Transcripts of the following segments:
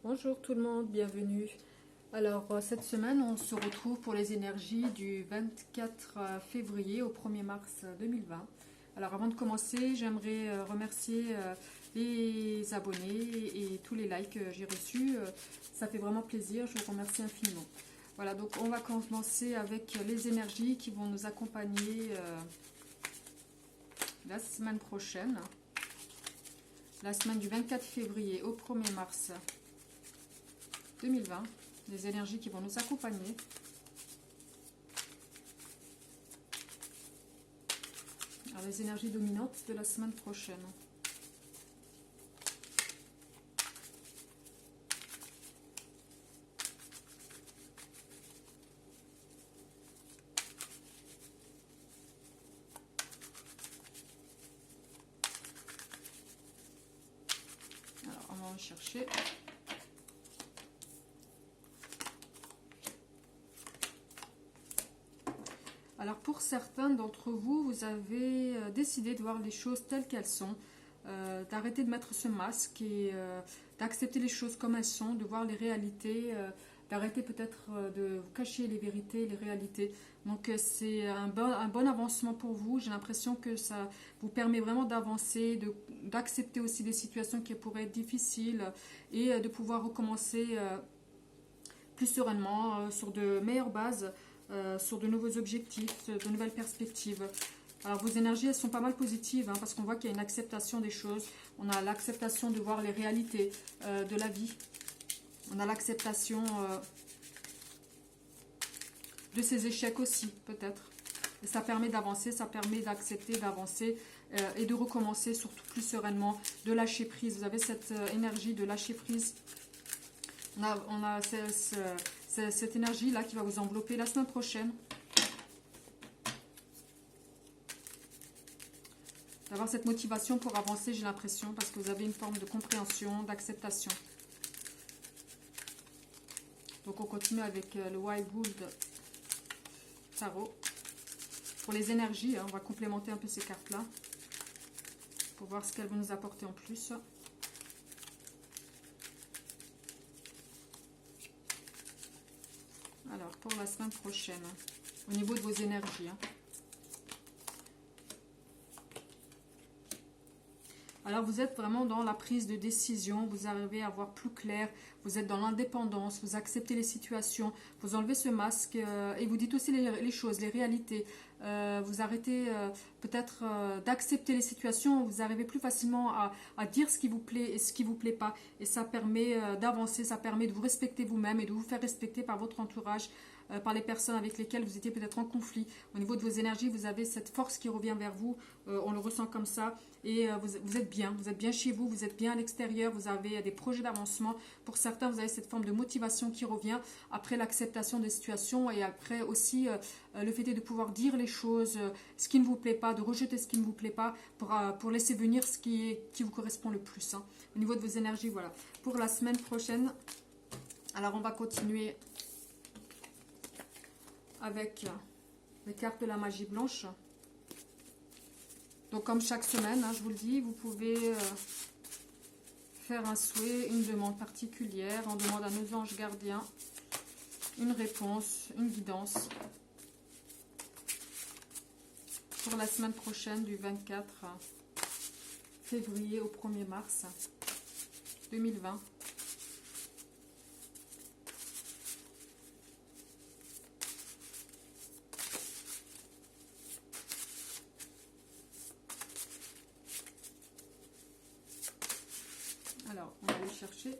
Bonjour tout le monde, bienvenue. Alors cette semaine on se retrouve pour les énergies du 24 février au 1er mars 2020. Alors avant de commencer, j'aimerais remercier les abonnés et tous les likes que j'ai reçus. Ça fait vraiment plaisir, je vous remercie infiniment. Voilà, donc on va commencer avec les énergies qui vont nous accompagner la semaine prochaine. La semaine du 24 février au 1er mars 2020, les énergies qui vont nous accompagner. Alors, les énergies dominantes de la semaine prochaine. Alors, on va en chercher. Alors pour certains d'entre vous, vous avez décidé de voir les choses telles qu'elles sont, d'arrêter de mettre ce masque et d'accepter les choses comme elles sont, de voir les réalités, d'arrêter peut-être de vous cacher les vérités, les réalités. Donc c'est un bon avancement pour vous. J'ai l'impression que ça vous permet vraiment d'avancer, d'accepter aussi des situations qui pourraient être difficiles et de pouvoir recommencer plus sereinement, sur de meilleures bases. Sur de nouveaux objectifs, de nouvelles perspectives. Alors vos énergies, elles sont pas mal positives, parce qu'on voit qu'il y a une acceptation des choses. On a l'acceptation de voir les réalités de la vie. On a l'acceptation de ces échecs aussi, peut-être. Et ça permet d'avancer, ça permet d'accepter, d'avancer et de recommencer surtout plus sereinement, de lâcher prise. Vous avez cette énergie de lâcher prise. On a cette énergie-là qui va vous envelopper la semaine prochaine. D'avoir cette motivation pour avancer, j'ai l'impression, parce que vous avez une forme de compréhension, d'acceptation. Donc on continue avec le Wildwood Tarot. Pour les énergies, on va complémenter un peu ces cartes-là, pour voir ce qu'elles vont nous apporter en plus. Alors, pour la semaine prochaine, au niveau de vos énergies. Alors, vous êtes vraiment dans la prise de décision, vous arrivez à voir plus clair, vous êtes dans l'indépendance, vous acceptez les situations, vous enlevez ce masque et vous dites aussi les choses, les réalités. Vous arrêtez peut-être d'accepter les situations, vous arrivez plus facilement à dire ce qui vous plaît et ce qui ne vous plaît pas. Et ça permet d'avancer, ça permet de vous respecter vous-même et de vous faire respecter par votre entourage, par les personnes avec lesquelles vous étiez peut-être en conflit. Au niveau de vos énergies, vous avez cette force qui revient vers vous, on le ressent comme ça, et vous êtes bien chez vous, vous êtes bien à l'extérieur, vous avez des projets d'avancement. Pour certains, vous avez cette forme de motivation qui revient après l'acceptation des situations et après aussi le fait de pouvoir dire les choses, ce qui ne vous plaît pas, de rejeter ce qui ne vous plaît pas pour laisser venir ce qui vous correspond le plus. Au niveau de vos énergies, voilà. Pour la semaine prochaine, alors on va continuer avec les cartes de la magie blanche. Donc comme chaque semaine, je vous le dis, vous pouvez faire un souhait, une demande particulière. On demande à nos anges gardiens une réponse, une guidance pour la semaine prochaine du 24 février au 1er mars 2020. Alors, on va aller chercher.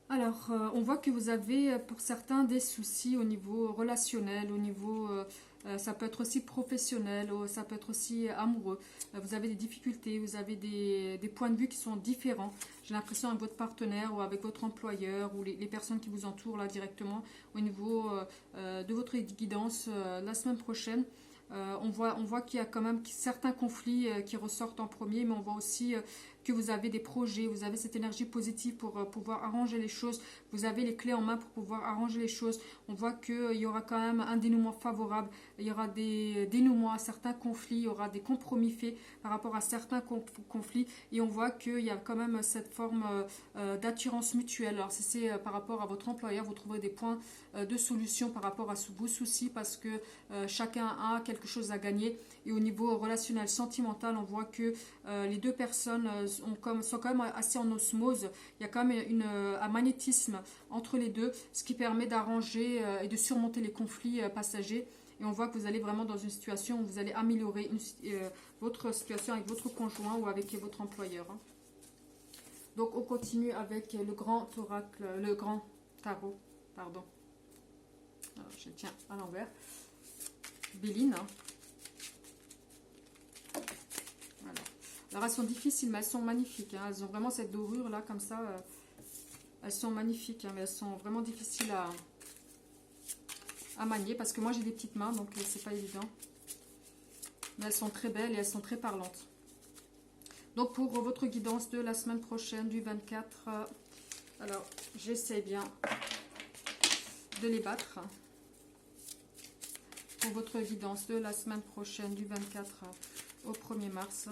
Alors, on voit que vous avez pour certains des soucis au niveau relationnel, au niveau, ça peut être aussi professionnel, ça peut être aussi amoureux. Vous avez des difficultés, vous avez des points de vue qui sont différents. J'ai l'impression avec votre partenaire ou avec votre employeur ou les personnes qui vous entourent là directement au niveau de votre guidance la semaine prochaine. On voit qu'il y a quand même certains conflits qui ressortent en premier, mais on voit aussi que vous avez des projets, vous avez cette énergie positive pour pouvoir arranger les choses, vous avez les clés en main pour pouvoir arranger les choses. On voit qu'il y aura quand même un dénouement favorable, il y aura des dénouements à certains conflits, il y aura des compromis faits par rapport à certains conflits, et on voit qu'il y a quand même cette forme d'attirance mutuelle. Alors si c'est par rapport à votre employeur, vous trouverez des points de solution par rapport à vos soucis, parce que chacun a quelque chose à gagner. Et au niveau relationnel, sentimental, on voit que les deux personnes sont quand même assez en osmose. Il y a quand même un magnétisme entre les deux, ce qui permet d'arranger et de surmonter les conflits passagers. Et on voit que vous allez vraiment dans une situation où vous allez améliorer votre situation avec votre conjoint ou avec votre employeur. Donc on continue avec le grand oracle, le grand tarot, pardon. Alors, je tiens à l'envers. Béline. Voilà. Alors elles sont difficiles, mais elles sont magnifiques. Hein. Elles ont vraiment cette dorure là, comme ça. Elles sont magnifiques, hein, mais elles sont vraiment difficiles à manier, parce que moi j'ai des petites mains, donc c'est pas évident. Mais elles sont très belles et elles sont très parlantes. Donc pour votre guidance de la semaine prochaine, du 24, alors j'essaie bien de les battre. Pour votre guidance de la semaine prochaine, du 24 au 1er mars.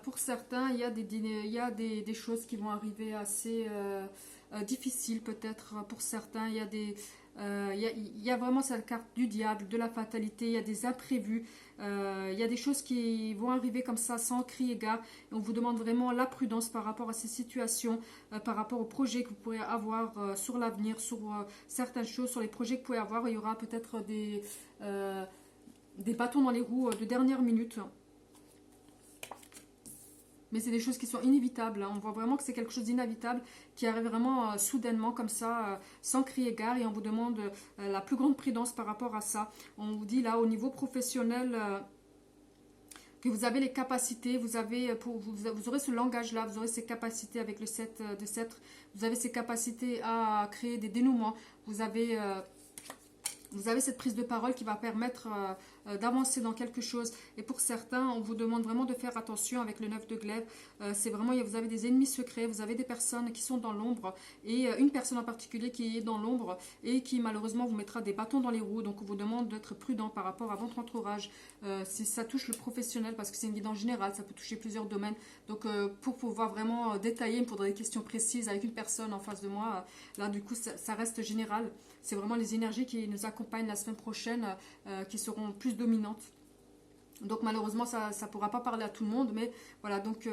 Pour certains, il y a des choses qui vont arriver assez difficiles peut-être. Pour certains, il y a vraiment cette carte du diable, de la fatalité, il y a des imprévus, il y a des choses qui vont arriver comme ça sans crier gare. Et on vous demande vraiment la prudence par rapport à ces situations, par rapport aux projets que vous pourrez avoir sur l'avenir, sur certaines choses, sur les projets que vous pouvez avoir. Il y aura peut-être des bâtons dans les roues de dernière minute. Mais c'est des choses qui sont inévitables. Hein. On voit vraiment que c'est quelque chose d'inévitable qui arrive vraiment soudainement comme ça, sans crier gare. Et on vous demande la plus grande prudence par rapport à ça. On vous dit là, au niveau professionnel, que vous avez les capacités, vous aurez ce langage-là, vous aurez ces capacités avec le 7 de sceptre. Vous avez ces capacités à créer des dénouements. Vous avez cette prise de parole qui va permettre d'avancer dans quelque chose. Et pour certains, on vous demande vraiment de faire attention avec le 9 de glaive. C'est vraiment, vous avez des ennemis secrets, vous avez des personnes qui sont dans l'ombre, et une personne en particulier qui est dans l'ombre et qui malheureusement vous mettra des bâtons dans les roues. Donc on vous demande d'être prudent par rapport à votre entourage. Si ça touche le professionnel, parce que c'est une guidance générale, ça peut toucher plusieurs domaines. Donc pour pouvoir vraiment détailler, il me faudrait des questions précises avec une personne en face de moi. Là du coup, ça reste général. C'est vraiment les énergies qui nous accompagnent la semaine prochaine qui seront plus dominantes. Donc malheureusement, ça ne pourra pas parler à tout le monde. Mais voilà, donc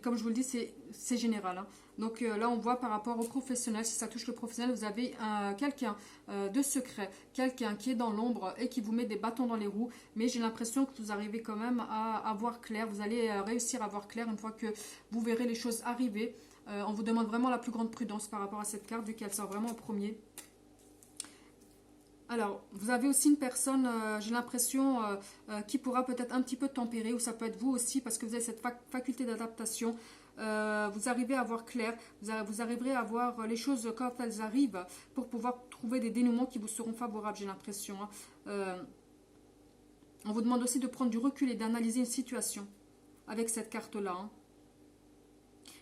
comme je vous le dis, c'est général. Hein. Donc là, on voit par rapport au professionnel, si ça touche le professionnel, vous avez quelqu'un de secret, quelqu'un qui est dans l'ombre et qui vous met des bâtons dans les roues. Mais j'ai l'impression que vous arrivez quand même à voir clair. Vous allez réussir à voir clair une fois que vous verrez les choses arriver. On vous demande vraiment la plus grande prudence par rapport à cette carte, vu qu'elle sort vraiment en premier. Alors, vous avez aussi une personne, j'ai l'impression, qui pourra peut-être un petit peu tempérer, ou ça peut être vous aussi, parce que vous avez cette faculté d'adaptation. Vous arrivez à voir clair, vous arriverez à voir les choses quand elles arrivent, pour pouvoir trouver des dénouements qui vous seront favorables, j'ai l'impression. Hein. On vous demande aussi de prendre du recul et d'analyser une situation avec cette carte-là. Hein.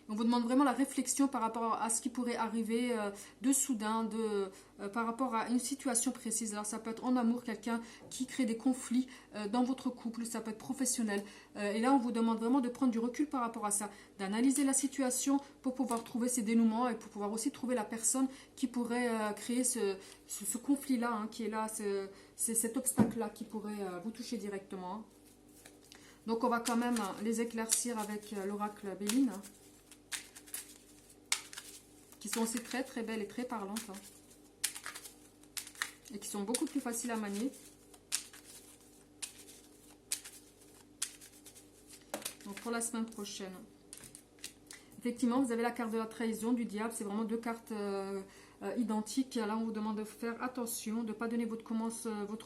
On vous demande vraiment la réflexion par rapport à ce qui pourrait arriver de soudain, par rapport à une situation précise. Alors ça peut être en amour, quelqu'un qui crée des conflits dans votre couple, ça peut être professionnel. Et là, on vous demande vraiment de prendre du recul par rapport à ça, d'analyser la situation pour pouvoir trouver ces dénouements et pour pouvoir aussi trouver la personne qui pourrait créer ce conflit-là, hein, qui est là, c'est cet obstacle-là qui pourrait vous toucher directement. Hein. Donc on va quand même les éclaircir avec l'oracle Béline. Qui sont aussi très très belles et très parlantes. Hein. Et qui sont beaucoup plus faciles à manier. Donc pour la semaine prochaine. Effectivement, vous avez la carte de la trahison, du diable. C'est vraiment deux cartes identiques. Là, on vous demande de faire attention, de ne pas donner votre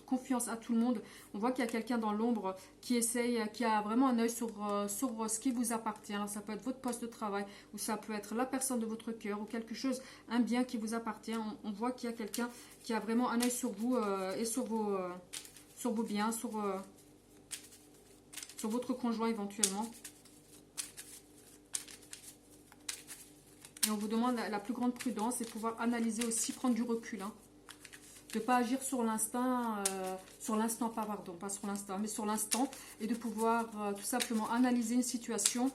confiance à tout le monde. On voit qu'il y a quelqu'un dans l'ombre qui essaye, qui a vraiment un œil sur ce qui vous appartient. Alors, ça peut être votre poste de travail, ou ça peut être la personne de votre cœur, ou quelque chose, un bien qui vous appartient. On voit qu'il y a quelqu'un qui a vraiment un œil sur vous et sur vos biens, sur votre conjoint éventuellement. Et on vous demande la plus grande prudence et pouvoir analyser aussi, prendre du recul. Hein. De ne pas agir sur l'instinct, pas sur l'instinct, mais sur l'instant. Et de pouvoir tout simplement analyser une situation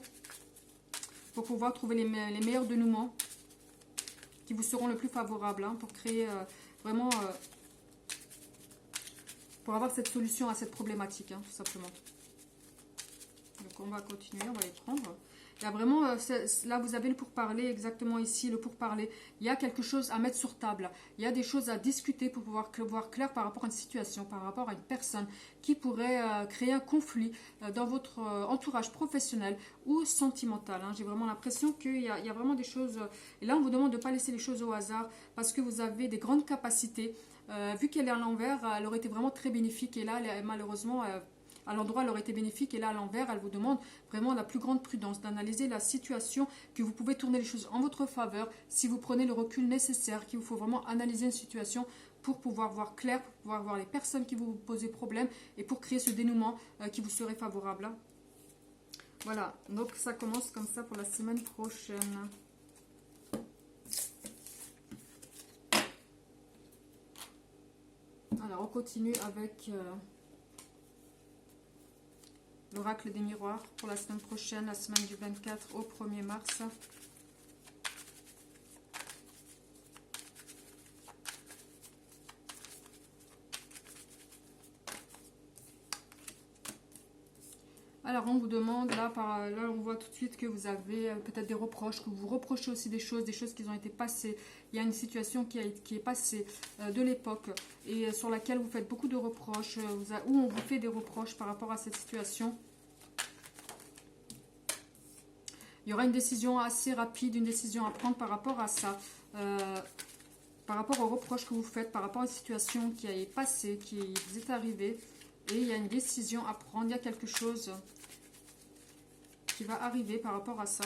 pour pouvoir trouver les meilleurs dénouements qui vous seront le plus favorables. Hein, pour créer vraiment... pour avoir cette solution à cette problématique, hein, tout simplement. Donc on va continuer, on va les prendre. Il y a vraiment, là vous avez le pourparler, exactement ici, le pourparler. Il y a quelque chose à mettre sur table. Il y a des choses à discuter pour pouvoir voir clair par rapport à une situation, par rapport à une personne qui pourrait créer un conflit dans votre entourage professionnel ou sentimental. Hein. J'ai vraiment l'impression qu'il y a vraiment des choses... et là on vous demande de ne pas laisser les choses au hasard parce que vous avez des grandes capacités. Vu qu'elle est à l'envers, elle aurait été vraiment très bénéfique. Et là, malheureusement... à l'endroit, elle aurait été bénéfique et là, à l'envers, elle vous demande vraiment la plus grande prudence, d'analyser la situation, que vous pouvez tourner les choses en votre faveur si vous prenez le recul nécessaire, qu'il vous faut vraiment analyser une situation pour pouvoir voir clair, pour pouvoir voir les personnes qui vous posent problème et pour créer ce dénouement qui vous serait favorable. Voilà, donc ça commence comme ça pour la semaine prochaine. Alors, on continue avec... l'oracle des miroirs pour la semaine prochaine, la semaine du 24 au 1er mars. Alors on vous demande, là on voit tout de suite que vous avez peut-être des reproches, que vous reprochez aussi des choses qui ont été passées. Il y a une situation qui est passée de l'époque et sur laquelle vous faites beaucoup de reproches, où on vous fait des reproches par rapport à cette situation. Il y aura une décision assez rapide, une décision à prendre par rapport à ça. Par rapport aux reproches que vous faites, par rapport à une situation qui est passée, qui vous est arrivée. Et il y a une décision à prendre, il y a quelque chose qui va arriver par rapport à ça.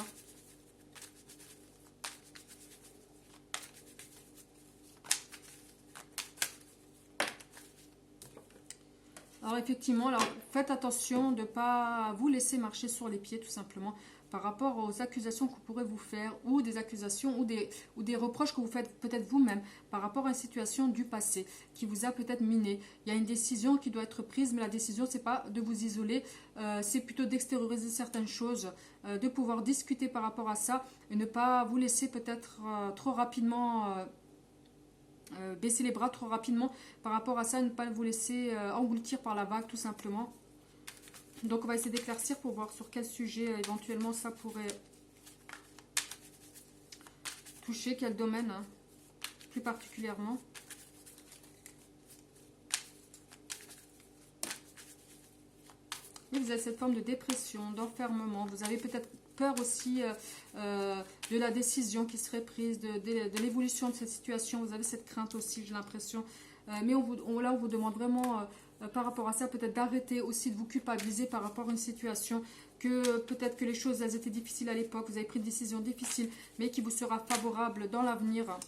Alors effectivement, faites attention de ne pas vous laisser marcher sur les pieds tout simplement par rapport aux accusations qu'on pourrait vous faire ou des accusations ou des reproches que vous faites peut-être vous-même par rapport à une situation du passé qui vous a peut-être miné. Il y a une décision qui doit être prise, mais la décision c'est pas de vous isoler, c'est plutôt d'extérioriser certaines choses, de pouvoir discuter par rapport à ça et ne pas vous laisser peut-être trop rapidement... baisser les bras trop rapidement par rapport à ça, ne pas vous laisser engloutir par la vague tout simplement. Donc on va essayer d'éclaircir pour voir sur quel sujet éventuellement ça pourrait toucher, quel domaine plus particulièrement. Et vous avez cette forme de dépression, d'enfermement, vous avez peut-être peur aussi de la décision qui serait prise, de l'évolution de cette situation. Vous avez cette crainte aussi, j'ai l'impression. Mais là, on vous demande vraiment, par rapport à ça, peut-être d'arrêter aussi de vous culpabiliser par rapport à une situation, que peut-être que les choses, elles étaient difficiles à l'époque, vous avez pris une décision difficile, mais qui vous sera favorable dans l'avenir.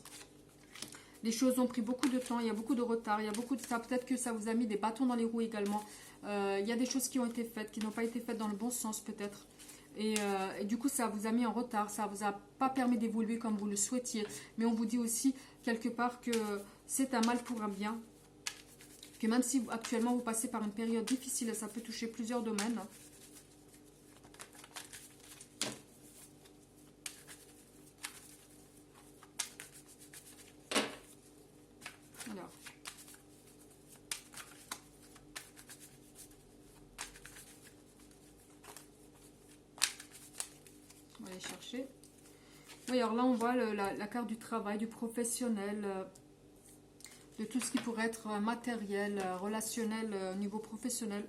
Les choses ont pris beaucoup de temps, il y a beaucoup de retard, il y a beaucoup de ça. Peut-être que ça vous a mis des bâtons dans les roues également. Il y a des choses qui ont été faites, qui n'ont pas été faites dans le bon sens peut-être. Et du coup, ça vous a mis en retard, ça vous a pas permis d'évoluer comme vous le souhaitiez. Mais on vous dit aussi, quelque part, que c'est un mal pour un bien. Que même si actuellement vous passez par une période difficile, ça peut toucher plusieurs domaines. Alors. On va aller chercher. Oui, alors là, on voit la carte du travail, du professionnel, de tout ce qui pourrait être matériel, relationnel au niveau professionnel.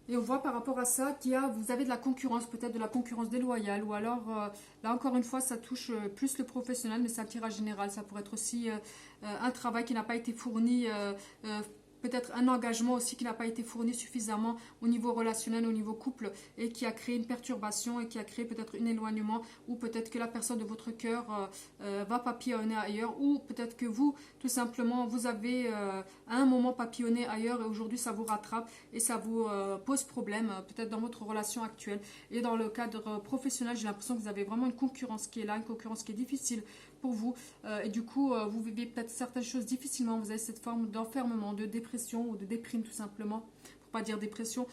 Et on voit par rapport à ça vous avez de la concurrence, peut-être de la concurrence déloyale, ou alors, là encore une fois, ça touche plus le professionnel, mais c'est un tirage général. Ça pourrait être aussi un travail qui n'a pas été fourni, peut-être un engagement aussi qui n'a pas été fourni suffisamment au niveau relationnel, au niveau couple, et qui a créé une perturbation et qui a créé peut-être un éloignement, ou peut-être que la personne de votre cœur va papillonner ailleurs, ou peut-être que vous, tout simplement, vous avez à un moment papillonné ailleurs et aujourd'hui ça vous rattrape et ça vous pose problème, peut-être dans votre relation actuelle. Et dans le cadre professionnel, j'ai l'impression que vous avez vraiment une concurrence qui est là, une concurrence qui est difficile pour vous. Et du coup, vous vivez peut-être certaines choses difficilement. Vous avez cette forme d'enfermement, de dépression ou de déprime tout simplement, pour pas dire dépression.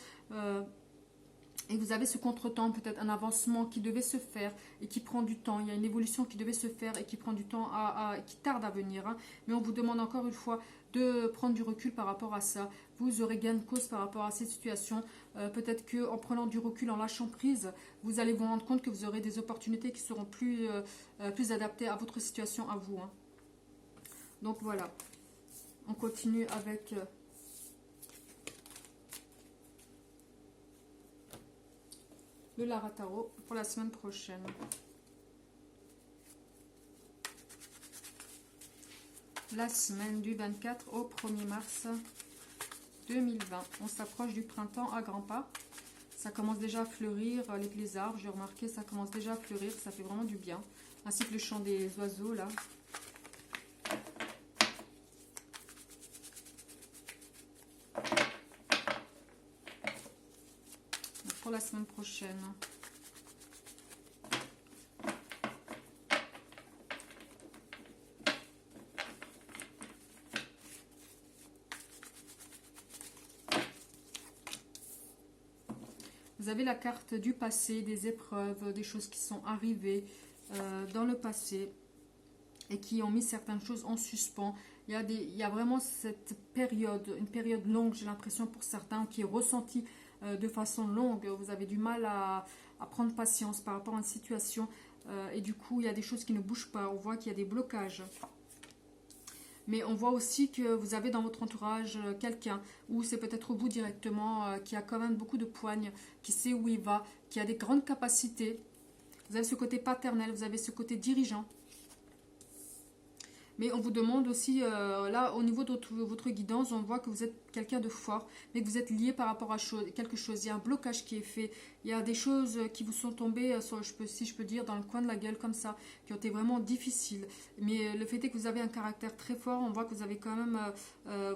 Et vous avez ce contretemps, peut-être un avancement qui devait se faire et qui prend du temps. Il y a une évolution qui devait se faire et qui prend du temps, qui tarde à venir. Hein. Mais on vous demande encore une fois de prendre du recul par rapport à ça. Vous aurez gain de cause par rapport à cette situation. Peut-être qu'en prenant du recul, en lâchant prise, vous allez vous rendre compte que vous aurez des opportunités qui seront plus adaptées à votre situation, à vous. Hein. Donc voilà. On continue avec... le Lara Tarot pour la semaine prochaine. La semaine du 24 au 1er mars 2020. On s'approche du printemps à grands pas. Ça commence déjà à fleurir, les arbres, j'ai remarqué, ça commence déjà à fleurir, ça fait vraiment du bien. Ainsi que le chant des oiseaux là. Pour la semaine prochaine. Vous avez la carte du passé, des épreuves, des choses qui sont arrivées dans le passé et qui ont mis certaines choses en suspens. Il y a vraiment cette période, une période longue, j'ai l'impression pour certains, qui est ressentie de façon longue. Vous avez du mal à prendre patience par rapport à une situation et du coup, il y a des choses qui ne bougent pas. On voit qu'il y a des blocages. Mais on voit aussi que vous avez dans votre entourage quelqu'un, ou c'est peut-être vous directement, qui a quand même beaucoup de poigne, qui sait où il va, qui a des grandes capacités. Vous avez ce côté paternel, vous avez ce côté dirigeant. Mais on vous demande aussi, là, au niveau de votre guidance, on voit que vous êtes quelqu'un de fort, mais que vous êtes lié par rapport à quelque chose. Il y a un blocage qui est fait. Il y a des choses qui vous sont tombées, si je peux dire, dans le coin de la gueule comme ça, qui ont été vraiment difficiles. Mais le fait est que vous avez un caractère très fort. On voit que vous avez quand même,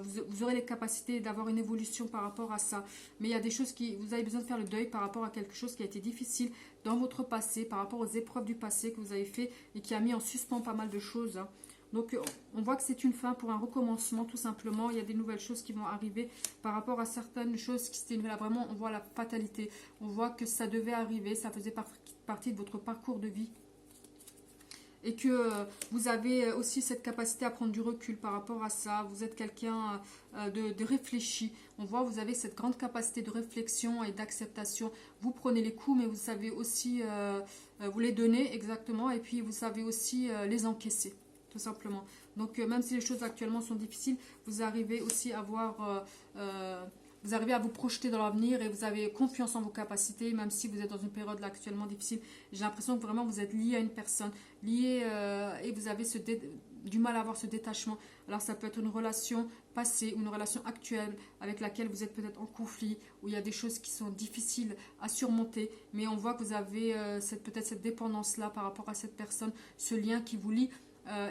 vous aurez les capacités d'avoir une évolution par rapport à ça. Mais il y a des choses vous avez besoin de faire le deuil par rapport à quelque chose qui a été difficile dans votre passé, par rapport aux épreuves du passé que vous avez fait et qui a mis en suspens pas mal de choses. Hein. Donc on voit que c'est une fin pour un recommencement tout simplement. Il y a des nouvelles choses qui vont arriver par rapport à certaines choses qui c'était là vraiment, on voit la fatalité. On voit que ça devait arriver, ça faisait partie de votre parcours de vie. Et que vous avez aussi cette capacité à prendre du recul par rapport à ça. Vous êtes quelqu'un de réfléchi. On voit que vous avez cette grande capacité de réflexion et d'acceptation. Vous prenez les coups, mais vous savez aussi vous les donner exactement. Et puis vous savez aussi les encaisser. Tout simplement. Donc même si les choses actuellement sont difficiles, vous arrivez aussi à vous arrivez à vous projeter dans l'avenir et vous avez confiance en vos capacités, même si vous êtes dans une période là actuellement difficile. J'ai l'impression que vraiment vous êtes lié à une personne, lié et vous avez du mal à avoir ce détachement. Alors ça peut être une relation passée ou une relation actuelle avec laquelle vous êtes peut-être en conflit, où il y a des choses qui sont difficiles à surmonter, mais on voit que vous avez peut-être cette dépendance-là par rapport à cette personne, ce lien qui vous lie.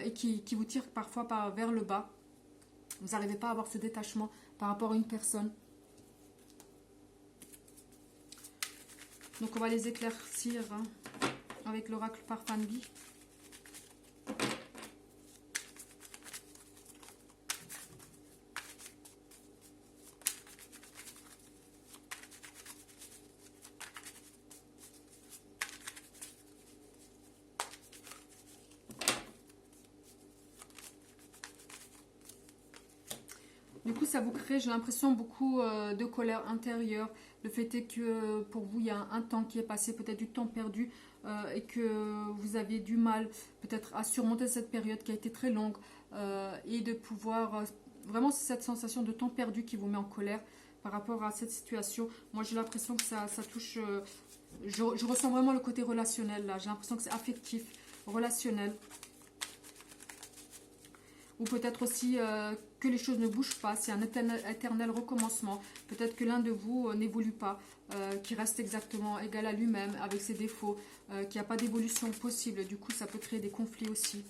Et qui vous tire parfois vers le bas. Vous n'arrivez pas à avoir ce détachement par rapport à une personne. Donc on va les éclaircir hein, avec l'oracle par Fanby. Du coup, ça vous crée, j'ai l'impression, beaucoup de colère intérieure. Le fait est que pour vous, il y a un temps qui est passé, peut-être du temps perdu, et que vous aviez du mal peut-être à surmonter cette période qui a été très longue, et de pouvoir... vraiment, c'est cette sensation de temps perdu qui vous met en colère. par rapport à cette situation. Moi, j'ai l'impression que ça touche... je ressens vraiment le côté relationnel, là. J'ai l'impression que c'est affectif, relationnel. Ou peut-être aussi que les choses ne bougent pas, c'est un éternel recommencement. Peut-être que l'un de vous n'évolue pas, qui reste exactement égal à lui-même, avec ses défauts, qu'il n'y a pas d'évolution possible. Du coup, ça peut créer des conflits aussi.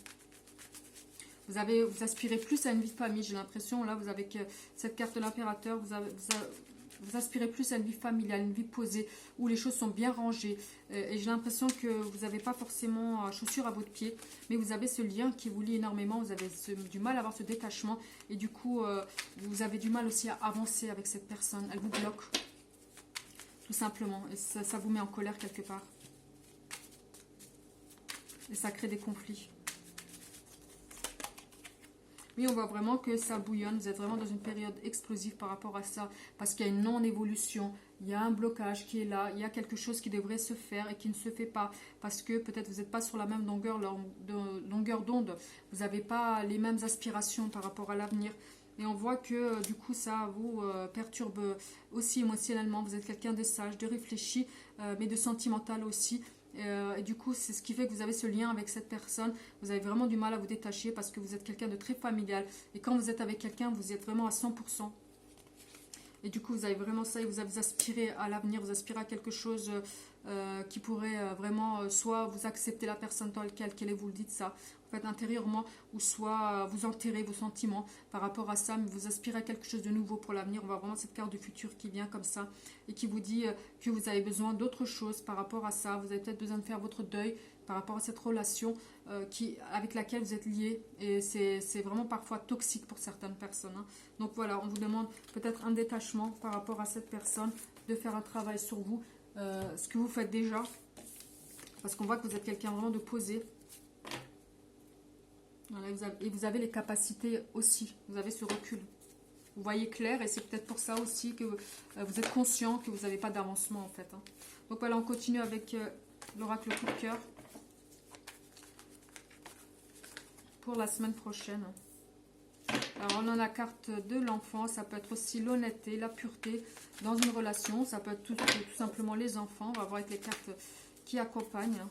Vous aspirez plus à une vie de famille, j'ai l'impression. Là, vous avez cette carte de l'impérateur, vous aspirez plus à une vie familiale, une vie posée, où les choses sont bien rangées. Et j'ai l'impression que vous n'avez pas forcément chaussures à votre pied, mais vous avez ce lien qui vous lie énormément. Vous avez du mal à avoir ce détachement. Et du coup, vous avez du mal aussi à avancer avec cette personne. Elle vous bloque, tout simplement. Et ça vous met en colère quelque part. Et ça crée des conflits. Oui, on voit vraiment que ça bouillonne. Vous êtes vraiment dans une période explosive par rapport à ça. Parce qu'il y a une non-évolution. Il y a un blocage qui est là. Il y a quelque chose qui devrait se faire et qui ne se fait pas. Parce que peut-être vous n'êtes pas sur la même longueur d'onde. Vous n'avez pas les mêmes aspirations par rapport à l'avenir. Et on voit que du coup ça vous perturbe aussi émotionnellement. Vous êtes quelqu'un de sage, de réfléchi, mais de sentimental aussi. Et du coup, c'est ce qui fait que vous avez ce lien avec cette personne. Vous avez vraiment du mal à vous détacher parce que vous êtes quelqu'un de très familial. Et quand vous êtes avec quelqu'un, vous êtes vraiment à 100%. Et du coup, vous avez vraiment ça et vous aspirez à l'avenir, vous aspirez à quelque chose qui pourrait vraiment soit vous accepter la personne dans laquelle qu'elle est, vous le dites ça, en fait, intérieurement, ou soit vous enterrez vos sentiments par rapport à ça, mais vous aspirez à quelque chose de nouveau pour l'avenir. On voit vraiment cette carte du futur qui vient comme ça et qui vous dit que vous avez besoin d'autre chose par rapport à ça. Vous avez peut-être besoin de faire votre deuil par rapport à cette relation avec laquelle vous êtes lié. Et c'est vraiment parfois toxique pour certaines personnes. Hein. Donc voilà, on vous demande peut-être un détachement par rapport à cette personne, de faire un travail sur vous, ce que vous faites déjà. Parce qu'on voit que vous êtes quelqu'un vraiment de posé. Voilà, et vous avez les capacités aussi. Vous avez ce recul. Vous voyez clair et c'est peut-être pour ça aussi que vous êtes conscient que vous n'avez pas d'avancement en fait. Hein. Donc voilà, on continue avec l'oracle coup de cœur pour la semaine prochaine. Alors on a la carte de l'enfant, ça peut être aussi l'honnêteté, la pureté dans une relation, ça peut être tout simplement les enfants. On va voir avec les cartes qui accompagnent.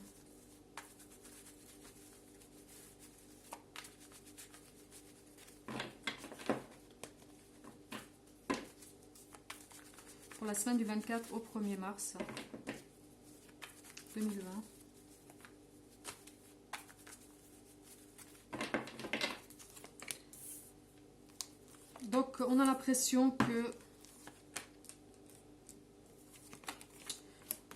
Pour la semaine du 24 au 1er mars 2020. Donc, on a l'impression que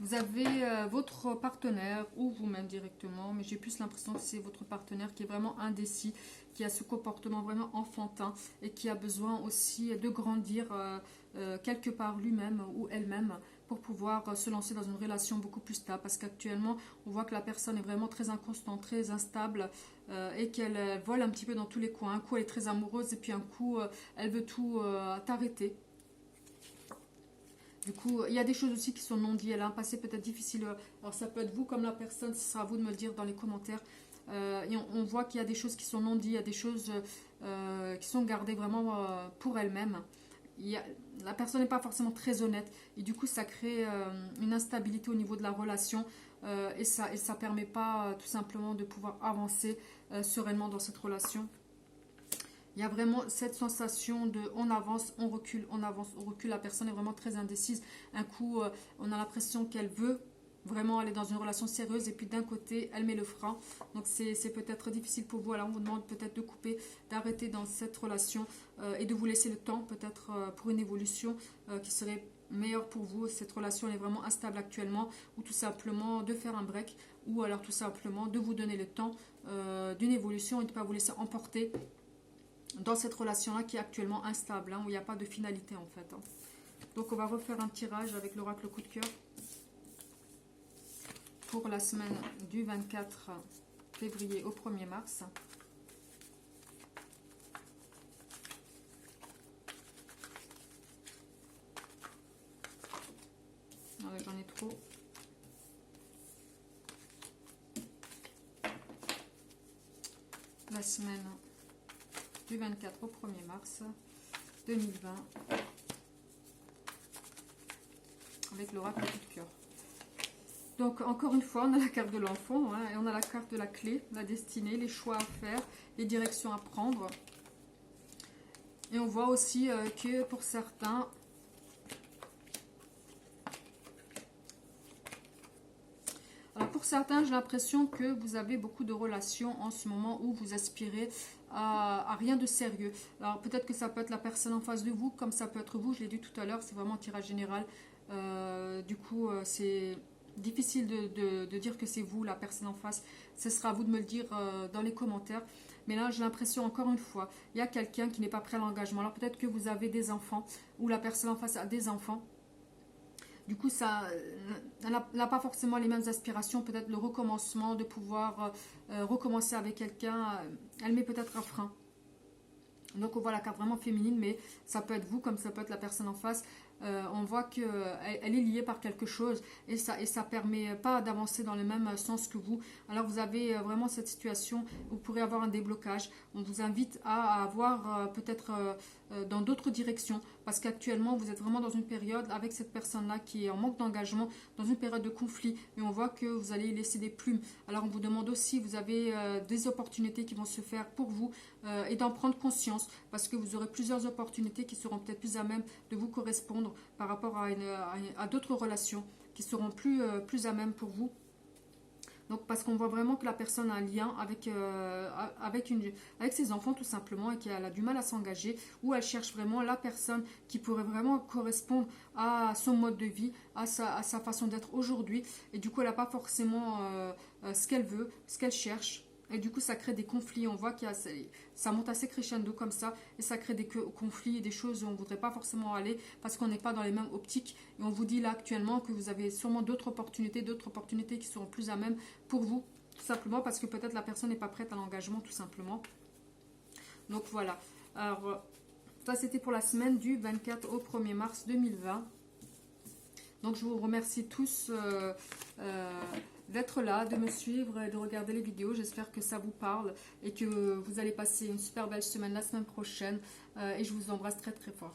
vous avez votre partenaire ou vous-même directement, mais j'ai plus l'impression que c'est votre partenaire qui est vraiment indécis, qui a ce comportement vraiment enfantin et qui a besoin aussi de grandir quelque part lui-même ou elle-même pour pouvoir se lancer dans une relation beaucoup plus stable. Parce qu'actuellement, on voit que la personne est vraiment très inconstante, très instable et qu'elle vole un petit peu dans tous les coins. Un coup, elle est très amoureuse et puis un coup, elle veut tout t'arrêter. Du coup, il y a des choses aussi qui sont non dites. Elle a un passé peut-être difficile. Alors, ça peut être vous comme la personne, ce sera à vous de me le dire dans les commentaires. Et on voit qu'il y a des choses qui sont non dites, il y a des choses qui sont gardées vraiment pour elle-même. La personne n'est pas forcément très honnête. Et du coup, ça crée une instabilité au niveau de la relation. Et ça ne permet pas tout simplement de pouvoir avancer sereinement dans cette relation. Il y a vraiment cette sensation de on avance, on recule, on avance, on recule. La personne est vraiment très indécise. Un coup, on a l'impression qu'elle veut vraiment aller dans une relation sérieuse et puis d'un côté, elle met le frein. Donc c'est peut-être difficile pour vous. Alors on vous demande peut-être de couper, d'arrêter dans cette relation et de vous laisser le temps peut-être pour une évolution qui serait meilleure pour vous. Cette relation elle est vraiment instable actuellement ou tout simplement de faire un break ou alors tout simplement de vous donner le temps d'une évolution et de ne pas vous laisser emporter dans cette relation-là qui est actuellement instable, hein, où il n'y a pas de finalité en fait. Hein. Donc on va refaire un tirage avec l'oracle coup de cœur pour la semaine du 24 février au 1er mars. Ouais, j'en ai trop. La semaine du 24 au 1er mars 2020. avec l'oracle coup de cœur. Donc, encore une fois, on a la carte de l'enfant, hein, et on a la carte de la clé, la destinée, les choix à faire, les directions à prendre. Et on voit aussi que pour certains, alors pour certains, j'ai l'impression que vous avez beaucoup de relations en ce moment où vous aspirez à rien de sérieux. Alors peut-être que ça peut être la personne en face de vous, comme ça peut être vous, je l'ai dit tout à l'heure, c'est vraiment un tirage général. Du coup, c'est difficile de dire que c'est vous, la personne en face. Ce sera à vous de me le dire dans les commentaires. Mais là, j'ai l'impression, encore une fois, il y a quelqu'un qui n'est pas prêt à l'engagement. Alors peut-être que vous avez des enfants, ou la personne en face a des enfants. Du coup, ça, elle n'a pas forcément les mêmes aspirations. Peut-être le recommencement, de pouvoir recommencer avec quelqu'un, elle met peut-être un frein. Donc on voit la carte vraiment féminine, mais ça peut être vous comme ça peut être la personne en face. On voit qu'elle est liée par quelque chose et ça permet pas d'avancer dans le même sens que vous. Alors vous avez vraiment cette situation où vous pourrez avoir un déblocage. On vous invite à avoir peut-être dans d'autres directions parce qu'actuellement vous êtes vraiment dans une période avec cette personne-là qui est en manque d'engagement, dans une période de conflit et on voit que vous allez laisser des plumes. Alors on vous demande aussi, vous avez des opportunités qui vont se faire pour vous et d'en prendre conscience parce que vous aurez plusieurs opportunités qui seront peut-être plus à même de vous correspondre par rapport à d'autres relations qui seront plus à même pour vous. Donc parce qu'on voit vraiment que la personne a un lien avec ses enfants tout simplement et qu'elle a du mal à s'engager ou elle cherche vraiment la personne qui pourrait vraiment correspondre à son mode de vie, à sa façon d'être aujourd'hui et du coup elle n'a pas forcément ce qu'elle veut, ce qu'elle cherche. Et du coup, ça crée des conflits. On voit ça monte assez crescendo comme ça. Et ça crée des conflits et des choses où on ne voudrait pas forcément aller parce qu'on n'est pas dans les mêmes optiques. Et on vous dit là actuellement que vous avez sûrement d'autres opportunités qui seront plus à même pour vous. Tout simplement parce que peut-être la personne n'est pas prête à l'engagement, tout simplement. Donc voilà. Alors, ça c'était pour la semaine du 24 au 1er mars 2020. Donc je vous remercie tous d'être là, de me suivre et de regarder les vidéos. J'espère que ça vous parle et que vous allez passer une super belle semaine la semaine prochaine. Et je vous embrasse très très fort.